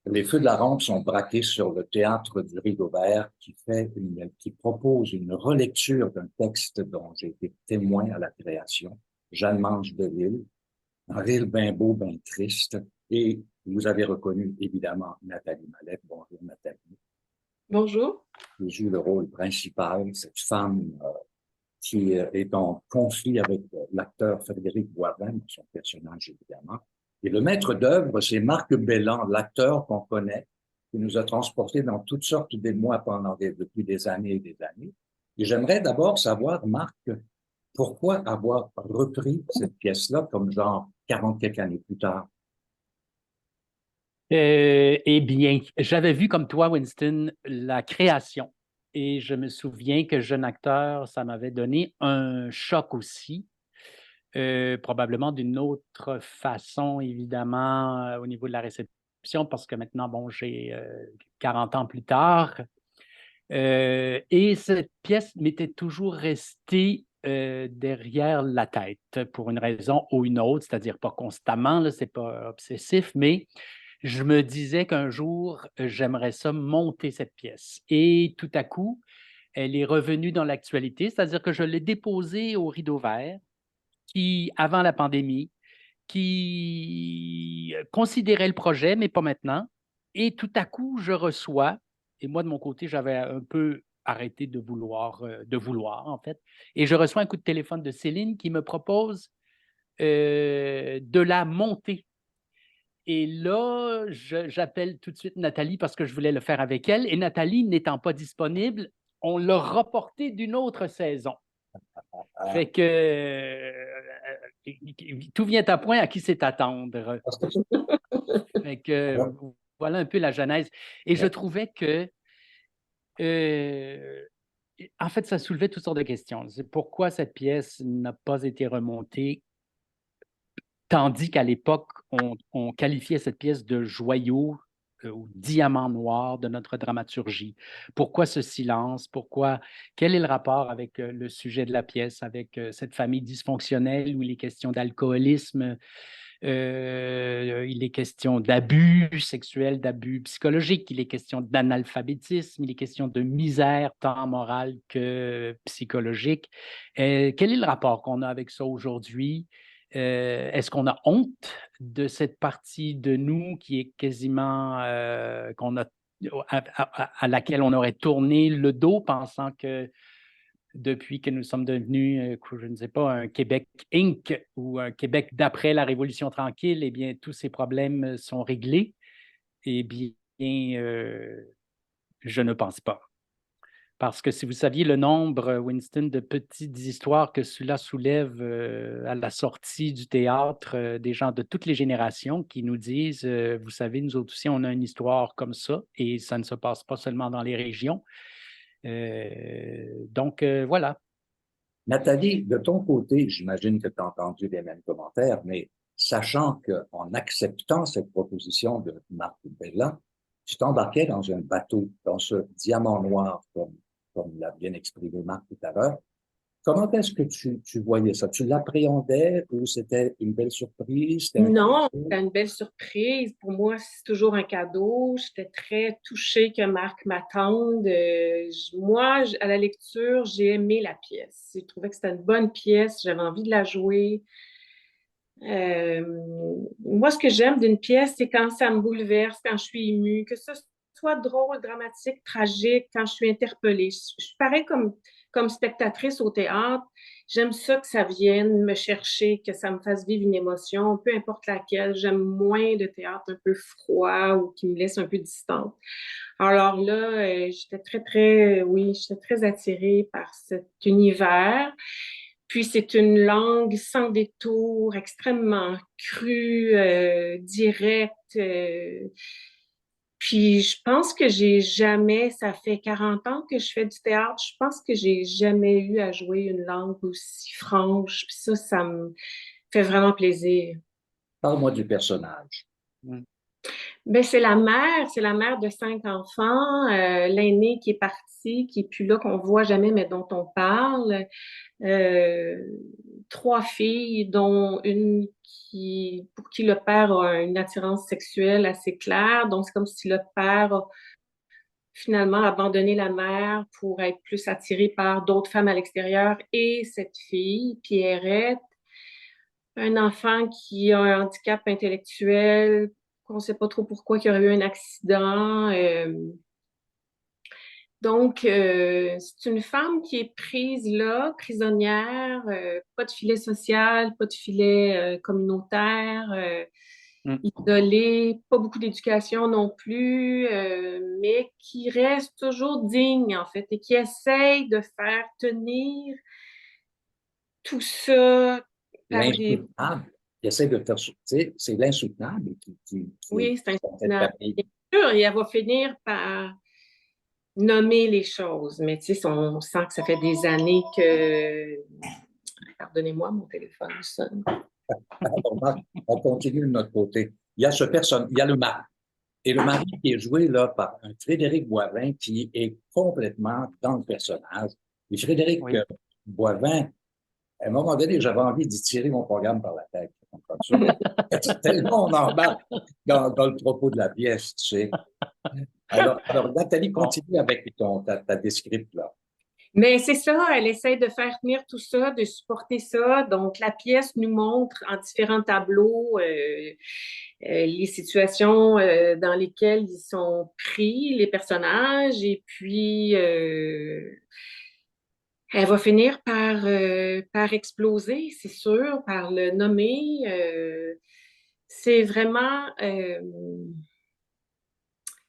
Les feux de la rampe sont braqués sur le théâtre du Rideau Vert qui propose une relecture d'un texte dont j'ai été témoin à la création, Jeanne Manche de Lille, un rire bien beau, bien triste. Et vous avez reconnu évidemment Nathalie Mallet. Bonjour Nathalie, Bonjour. qui joue le rôle principal, cette femme qui est en conflit avec l'acteur Frédéric Boivin, son personnage évidemment. Et le maître d'œuvre, c'est Marc Belland, l'acteur qu'on connaît, qui nous a transportés dans toutes sortes d'émois depuis des années et des années. Et j'aimerais d'abord savoir, Marc, pourquoi avoir repris cette pièce-là comme genre 40 quelques années plus tard? Eh bien, j'avais vu comme toi, Winston, la création. Et je me souviens que jeune acteur, ça m'avait donné un choc aussi, probablement d'une autre façon, évidemment, au niveau de la réception, parce que maintenant, bon, j'ai 40 ans plus tard. Et cette pièce m'était toujours restée derrière la tête pour une raison ou une autre, c'est-à-dire pas constamment, là, c'est pas obsessif, mais je me disais qu'un jour, j'aimerais ça monter cette pièce. Et tout à coup, elle est revenue dans l'actualité, c'est-à-dire que je l'ai déposée au Rideau Vert, qui, avant la pandémie, qui considérait le projet, mais pas maintenant. Et tout à coup, je reçois, et moi, de mon côté, j'avais un peu arrêté de vouloir, en fait, et je reçois un coup de téléphone de Céline qui me propose de la monter. Et là, j'appelle tout de suite Nathalie parce que je voulais le faire avec elle. Et Nathalie n'étant pas disponible, on l'a reporté d'une autre saison. Ah, Fait que tout vient à point à qui c'est attendre. Fait que alors, voilà un peu la genèse. Et je ouais. trouvais que, euh, en fait, ça soulevait toutes sortes de questions. C'est pourquoi cette pièce n'a pas été remontée, tandis qu'à l'époque, on qualifiait cette pièce de joyau ou diamant noir de notre dramaturgie. Pourquoi ce silence? Quel est le rapport avec le sujet de la pièce, avec cette famille dysfonctionnelle où il est question d'alcoolisme, il est question d'abus sexuels, d'abus psychologiques, il est question d'analphabétisme, il est question de misère tant morale que psychologique. Quel est le rapport qu'on a avec ça aujourd'hui? Est-ce qu'on a honte de cette partie de nous qui est quasiment à laquelle on aurait tourné le dos, pensant que depuis que nous sommes devenus, je ne sais pas, un Québec Inc. ou un Québec d'après la Révolution tranquille, eh bien, tous ces problèmes sont réglés? Eh bien, je ne pense pas. Parce que si vous saviez le nombre, Winston, de petites histoires que cela soulève à la sortie du théâtre, des gens de toutes les générations qui nous disent, vous savez, nous autres aussi, on a une histoire comme ça, et ça ne se passe pas seulement dans les régions. Donc, voilà. Nathalie, de ton côté, j'imagine que tu as entendu les mêmes commentaires, mais sachant qu'en acceptant cette proposition de Marc Bella, tu t'embarquais dans un bateau, dans ce diamant noir, comme l'a bien exprimé Marc tout à l'heure. Comment est-ce que tu voyais ça? Tu l'appréhendais ou c'était une belle surprise? C'était un Non, cadeau? c'était une belle surprise. Pour moi, c'est toujours un cadeau. J'étais très touchée que Marc m'attende. Moi, à la lecture, j'ai aimé la pièce. J'ai trouvé que c'était une bonne pièce. J'avais envie de la jouer. Euh, Moi, ce que j'aime d'une pièce, c'est quand ça me bouleverse, quand je suis émue, que ce soit drôle, dramatique, tragique, quand je suis interpellée. Je suis pareil comme spectatrice au théâtre. J'aime ça que ça vienne me chercher, que ça me fasse vivre une émotion, peu importe laquelle. J'aime moins de théâtre un peu froid ou qui me laisse un peu distante. Alors là, j'étais oui, j'étais très attirée par cet univers. Puis c'est une langue sans détour, extrêmement crue, directe. Puis je pense que j'ai jamais, ça fait 40 ans que je fais du théâtre, je pense que j'ai jamais eu à jouer une langue aussi franche. Puis ça me fait vraiment plaisir. Parle-moi du personnage. Mm. Ben, c'est la mère de 5 enfants, l'aîné qui est parti, qui est plus là, qu'on voit jamais, mais dont on parle. Euh, 3 filles, dont une pour qui le père a une attirance sexuelle assez claire. Donc, c'est comme si le père a finalement abandonné la mère pour être plus attiré par d'autres femmes à l'extérieur. Et cette fille, Pierrette, un enfant qui a un handicap intellectuel, qu'on ne sait pas trop pourquoi, qui aurait eu un accident. Donc, c'est une femme qui est prise là, prisonnière, pas de filet social, pas de filet communautaire, Mm. isolée, pas beaucoup d'éducation non plus, mais qui reste toujours digne, en fait, et qui essaye de faire tenir tout ça par des... L'insoutenable. Il essaie de faire, tu sais, c'est l'insoutenable qui est Oui, c'est dans cette insoutenable. famille. Bien sûr, et elle va finir par nommer les choses, mais tu sais, on sent que ça fait des années que... Pardonnez-moi, mon téléphone sonne. Alors, Marc, on continue de notre côté. Il y a il y a le mari. Et le mari qui est joué là par un Frédéric Boivin qui est complètement dans le personnage. Et Frédéric Oui. Boivin, à un moment donné, j'avais envie d'y tirer mon programme par la tête. Comme ça. Tellement on embarque dans le propos de la pièce, tu sais. Alors Nathalie, Bon. continue avec ta description là. Mais c'est ça, elle essaie de faire tenir tout ça, de supporter ça. Donc, la pièce nous montre en différents tableaux les situations dans lesquelles ils sont pris, les personnages, et puis elle va finir par exploser, c'est sûr, par le nommer. C'est vraiment...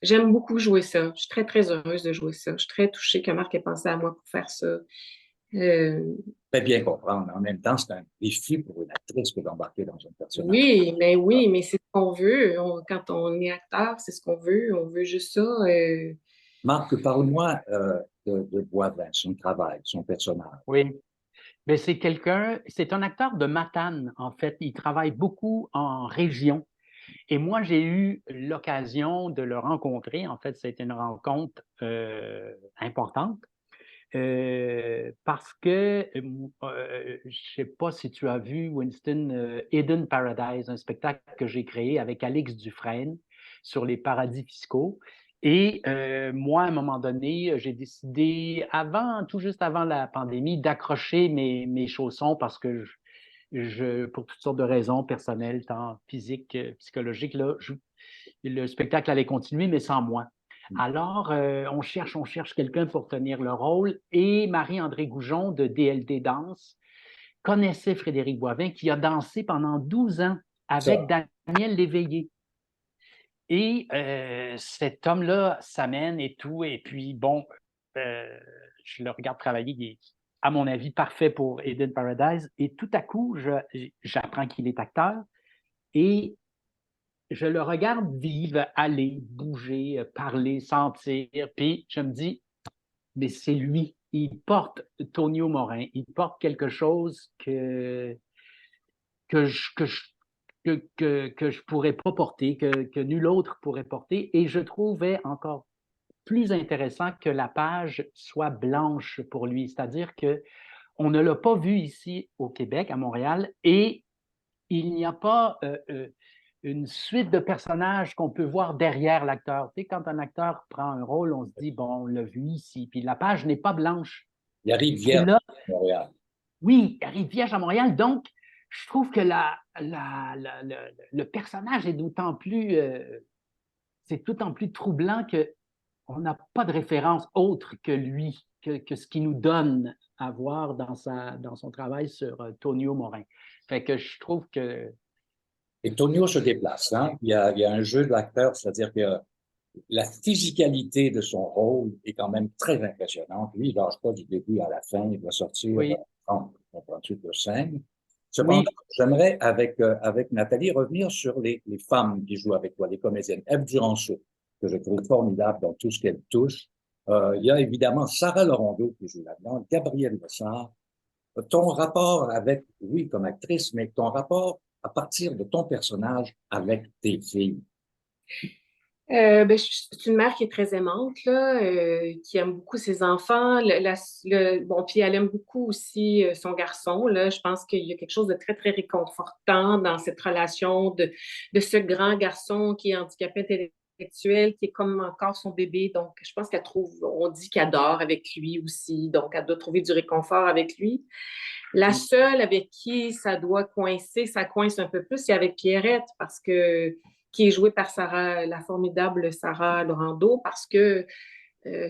j'aime beaucoup jouer ça. Je suis très, très heureuse de jouer ça. Je suis très touchée que Marc ait pensé à moi pour faire ça. Euh, Très bien comprendre. En même temps, c'est un défi pour une actrice que d'embarquer dans un personnage. oui, mais c'est ce qu'on veut. Quand on est acteur, c'est ce qu'on veut. On veut juste ça. Marc, parle-moi de Boivin, son travail, son personnage. Oui. Mais c'est un acteur de Matane, en fait. Il travaille beaucoup en région. Et moi, j'ai eu l'occasion de le rencontrer. En fait, c'était une rencontre importante parce que, je ne sais pas si tu as vu, Winston, Hidden Paradise, un spectacle que j'ai créé avec Alix Dufresne sur les paradis fiscaux. Et moi, à un moment donné, j'ai décidé, tout juste avant la pandémie, d'accrocher mes chaussons parce que pour toutes sortes de raisons personnelles, tant physiques, psychologiques, là, le spectacle allait continuer, mais sans moi. Alors, on cherche quelqu'un pour tenir le rôle. Et Marie-André Goujon de DLD Danse connaissait Frédéric Boivin, qui a dansé pendant 12 ans avec Ça, Daniel Léveillé. Et cet homme-là s'amène et tout. Et puis, bon, je le regarde travailler. Il est, à mon avis, parfait pour Eden Paradise. Et tout à coup, j'apprends qu'il est acteur. Et je le regarde vivre, aller, bouger, parler, sentir, puis je me dis, mais c'est lui. Il porte Tonio Morin, il porte quelque chose que je, que je, que je pourrais pas porter, que nul autre pourrait porter, et je trouvais encore plus intéressant que la page soit blanche pour lui, c'est-à-dire que on ne l'a pas vu ici au Québec, à Montréal, et il n'y a pas une suite de personnages qu'on peut voir derrière l'acteur. Tu sais, quand un acteur prend un rôle, on se dit, bon, on l'a vu ici, puis la page n'est pas blanche. il arrive Et vierge là, à Montréal. oui, il arrive vierge à Montréal, donc je trouve que le personnage est c'est d'autant plus troublant qu'on n'a pas de référence autre que lui, que ce qu'il nous donne à voir dans son travail sur Tonio Morin. Fait que je trouve que Et Tonio se déplace. Hein? Il y a un jeu de l'acteur, c'est-à-dire que la physicalité de son rôle est quand même très impressionnante. Lui, il ne lâche pas du début à la fin. Il va sortir oui, en 38 de scène. Cependant, oui, j'aimerais, avec Nathalie, revenir sur les femmes qui jouent avec toi, les comédiennes. Ève Duranceau, que je trouve formidable dans tout ce qu'elle touche. Il y a évidemment Sarah Laurendeau qui joue là-dedans, Gabrielle Lessard. Ton rapport avec, oui, comme actrice, mais ton rapport à partir de ton personnage avec tes filles. C'est une mère qui est très aimante, là, qui aime beaucoup ses enfants. Bon, puis elle aime beaucoup aussi son garçon. Là. Je pense qu'il y a quelque chose de très, très réconfortant dans cette relation de ce grand garçon qui est handicapé intellectuel, qui est comme encore son bébé. Donc, je pense on dit qu'elle dort avec lui aussi. Donc, elle doit trouver du réconfort avec lui. La seule avec qui ça doit coincer, ça coince un peu plus, c'est avec Pierrette, parce que qui est jouée par la formidable Sarah Laurando, parce que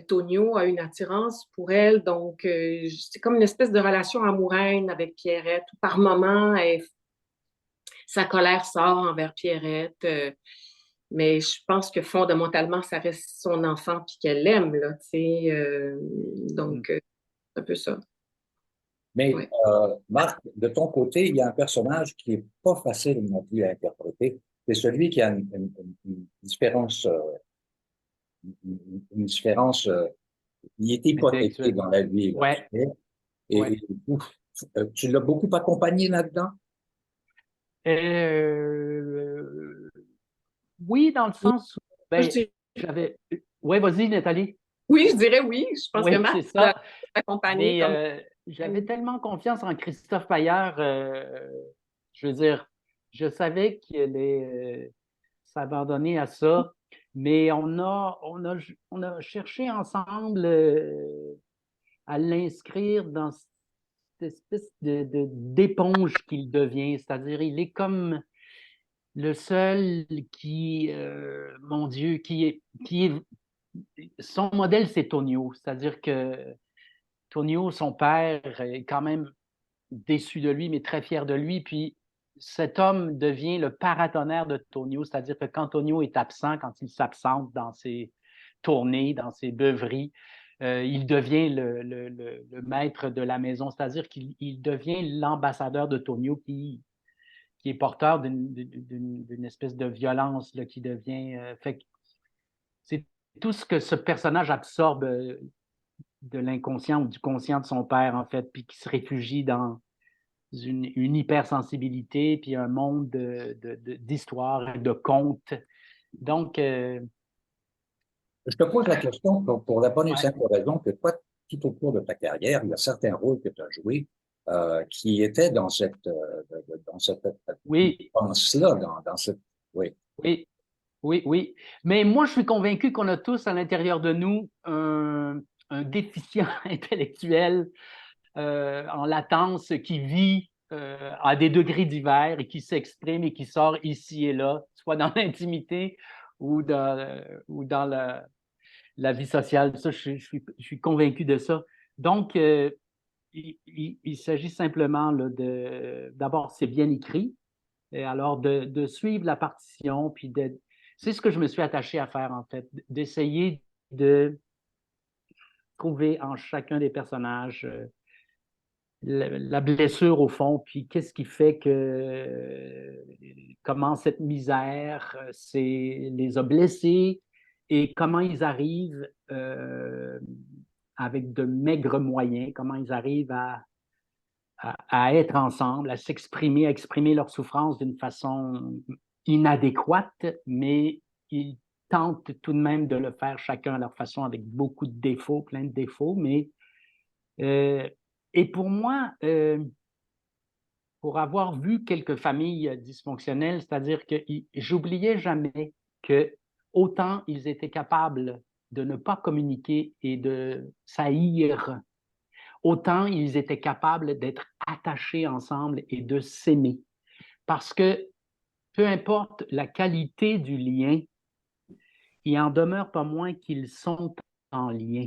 Tonio a une attirance pour elle. Donc, c'est comme une espèce de relation amoureuse avec Pierrette, où par moments, sa colère sort envers Pierrette. Mais je pense que fondamentalement, ça reste son enfant puis qu'elle l'aime, là, tu sais. Donc, c'est un peu ça. Mais Ouais. Marc, de ton côté, il y a un personnage qui est pas facile non plus à interpréter. C'est celui qui a une différence, une différence. Il est hypothéqué Intellectuel. dans la vie. Là, Ouais, tu sais. ouais. Et ouf, tu l'as beaucoup accompagné là-dedans? Euh, oui, dans le Oui, sens où, je ben, dirais, j'avais. Ouais, vas-y, Nathalie. oui, je dirais oui. Je pense que Oui, Marc c'est nous a ça. accompagnés Mais comme. j'avais tellement confiance en Christophe Paillard. Je veux dire, je savais qu'il allait s'abandonner à ça, mais on a cherché ensemble à l'inscrire dans cette espèce d'éponge qu'il devient. C'est-à-dire, il est comme le seul qui, mon Dieu, son modèle, c'est Tonio. C'est-à-dire que Tonio, son père, est quand même déçu de lui, mais très fier de lui. Puis cet homme devient le paratonnerre de Tonio, c'est-à-dire que quand Tonio est absent, quand il s'absente dans ses tournées, dans ses beuveries, il devient le maître de la maison, c'est-à-dire qu'il devient l'ambassadeur de Tonio qui est porteur d'une espèce de violence là, qui devient. Fait c'est tout ce que ce personnage absorbe de l'inconscient ou du conscient de son père, en fait, puis qui se réfugie dans une hypersensibilité, puis un monde d'histoires, de contes. Donc, Je te pose la question pour la bonne et ouais, simple raison que toi, tout au cours de ta carrière, il y a certains rôles que tu as joués qui étaient dans cette oui, pensée-là, dans cette. Oui. oui, oui, oui. Mais moi, je suis convaincu qu'on a tous à l'intérieur de nous un déficient intellectuel en latence qui vit à des degrés divers et qui s'exprime et qui sort ici et là, soit dans l'intimité ou dans la vie sociale. Ça, je suis convaincu de ça. Donc, il s'agit simplement là, d'abord, c'est bien écrit, et alors de suivre la partition, puis c'est ce que je me suis attaché à faire, en fait, d'essayer de trouver en chacun des personnages la blessure au fond, puis qu'est-ce qui fait que comment cette misère les a blessés et comment ils arrivent avec de maigres moyens, comment ils arrivent à être ensemble, à s'exprimer, à exprimer leur souffrance d'une façon inadéquate, mais ils tentent tout de même de le faire chacun à leur façon avec beaucoup de défauts, plein de défauts, mais euh, et pour moi, pour avoir vu quelques familles dysfonctionnelles, c'est-à-dire que j'oubliais jamais que autant ils étaient capables de ne pas communiquer et de s'haïr, autant ils étaient capables d'être attachés ensemble et de s'aimer. Parce que peu importe la qualité du lien, il en demeure pas moins qu'ils sont en lien.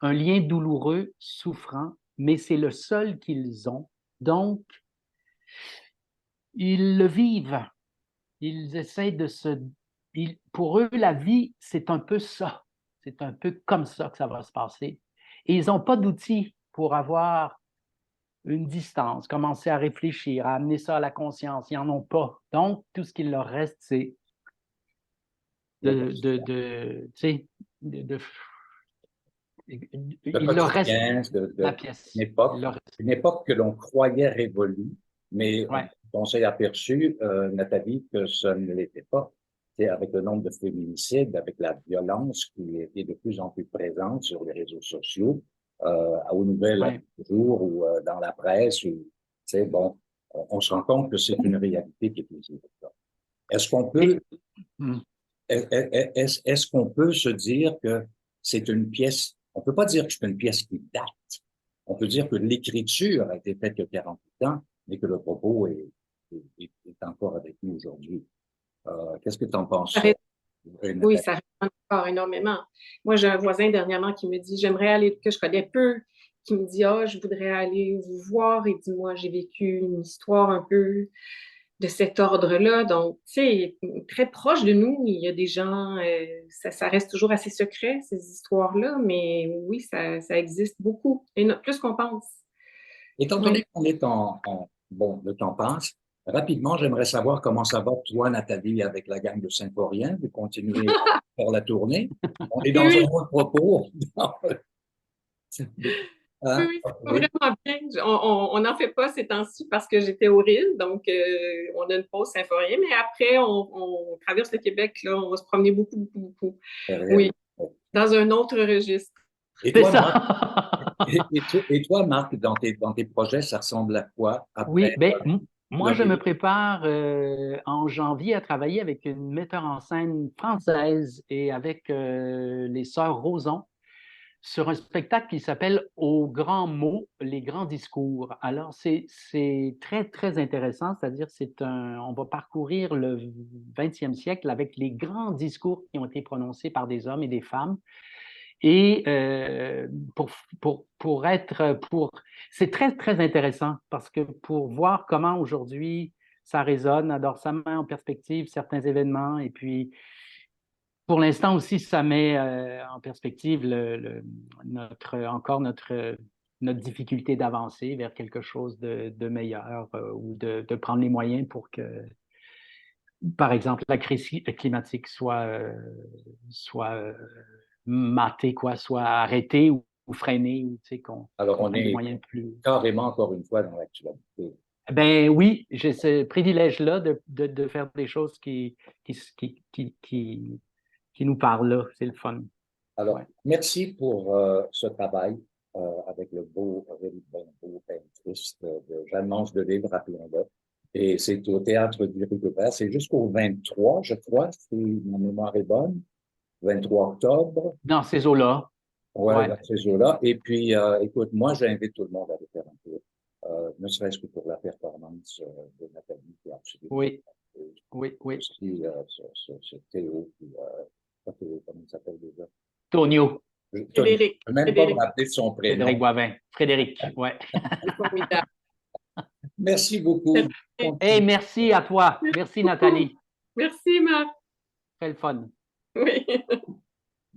Un lien douloureux, souffrant, mais c'est le seul qu'ils ont. Donc, ils le vivent. Ils essaient de se. Pour eux, la vie, c'est un peu ça. C'est un peu comme ça que ça va se passer. Et ils n'ont pas d'outils pour avoir une distance, commencer à réfléchir, à amener ça à la conscience. Ils n'en ont pas. Donc, tout ce qu'il leur reste, c'est tu sais, Le il leur reste quotidien, la pièce. Il leur reste, une époque que l'on croyait révolue, mais ouais. on s'est aperçu, Nathalie, que ça ne l'était pas. avec le nombre de féminicides, avec la violence qui est de plus en plus présente sur les réseaux sociaux, aux nouvelles Ouais. du jour ou dans la presse, ou, bon, on se rend compte que c'est une réalité qui est toujours là. Est-ce qu'on peut, Mm. est-ce qu'on peut se dire que c'est une pièce, on peut pas dire que c'est une pièce qui date. On peut dire que l'écriture a été faite il y a 48 ans, mais que le propos est encore avec nous aujourd'hui. Qu'est-ce que tu en penses? Ça résonne- Oui, ça résonne encore énormément. Moi, j'ai un voisin dernièrement qui me dit, j'aimerais aller, que je connais peu, qui me dit, ah, je voudrais aller vous voir. Et dis-moi, j'ai vécu une histoire un peu de cet ordre-là. Donc, tu sais, très proche de nous, il y a des gens, ça reste toujours assez secret, ces histoires-là, mais oui, ça existe beaucoup, et plus qu'on pense. Étant Oui. donné qu'on est bon, le temps passe, rapidement, j'aimerais savoir comment ça va, toi, Nathalie, avec la gang de Saint-Paulien. Vous continuez à faire la tournée. On est dans Oui, un autre propos. oui, Hein? oui, ça va Oui. vraiment bien. On n'en fait pas ces temps-ci parce que j'étais au RIL, donc on a une pause symphorienne, mais après, on traverse le Québec, là, on va se promener beaucoup, beaucoup, beaucoup. Oui, dans un autre registre. Et C'est toi, Marc, ça. et toi, Marc, dans tes projets, ça ressemble à quoi Oui, après ben, moi, je me Floride? prépare en janvier à travailler avec une metteur en scène française et avec les sœurs Roson sur un spectacle qui s'appelle Aux grands mots, les grands discours. Alors, c'est très, très intéressant, c'est-à-dire on va parcourir le 20e siècle avec les grands discours qui ont été prononcés par des hommes et des femmes. Et c'est très, très intéressant parce que pour voir comment aujourd'hui ça résonne, alors ça met en perspective certains événements et puis pour l'instant aussi, ça met en perspective notre difficulté d'avancer vers quelque chose de meilleur ou de prendre les moyens pour que, par exemple, la crise climatique soit matée, soit arrêtée ou freinée, ou Alors, qu'on on prenne des est moyens plus. carrément, encore une fois, dans l'actualité. Ben oui, j'ai ce privilège-là de faire des choses qui nous parlent là. C'est le fun. Alors, Ouais. merci pour ce travail avec le beau triste de Jeanne-Mance de Livre, rappelons-le. Et c'est au Théâtre du Rigoberts. C'est jusqu'au 23, je crois, si ma mémoire est bonne. 23 octobre. Dans ces eaux-là. Ouais, Ouais. dans ces jours-là. Et puis, écoute, moi, j'invite tout le monde à aller faire un tour, ne serait-ce que pour la performance de Nathalie, qui est absolument Oui, fantastique. oui, oui. Aussi, ce Théo, pas Théo, comment il s'appelle déjà? Tonio, Tony. Frédéric, Je ne peux même pas me Frédéric, rappeler de son Frédéric prénom. Boivin. Frédéric, ouais. c'est formidable. Merci beaucoup. Hey, merci à toi. Merci Merci, beaucoup. Nathalie. Merci, Marc. Très le fun. Oui.